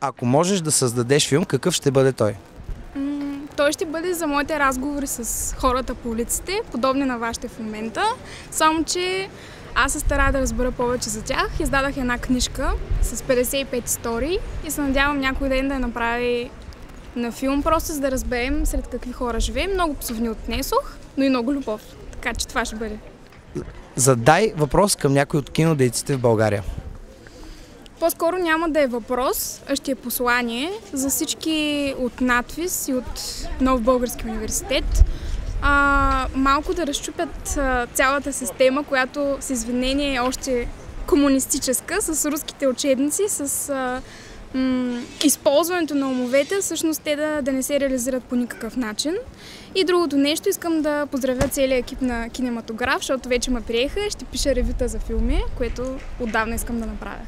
Ако можеш да създадеш филм, какъв ще бъде той? Той ще бъде за моите разговори с хората по улиците, подобни на вашите в момента. Само че аз се старая да разбера повече за тях. Издадах една книжка с 55 истории и се надявам някой ден да я направи на филм, просто за да разберем сред какви хора живеем. Много псовни отнесох, но и много любов. Така че това ще бъде. Задай въпрос към някой от кинодейците в България. По-скоро няма да е въпрос, а ще е послание за всички от надвис и от Нов български университет. Малко да разчупят цялата система, която с извинение е още комунистическа, с руските учебници, с използването на умовете, всъщност те да не се реализират по никакъв начин. И другото нещо, искам да поздравя целият екип на Кинематограф, защото вече ме приеха, ще пиша ревюта за филми, което отдавна искам да направя.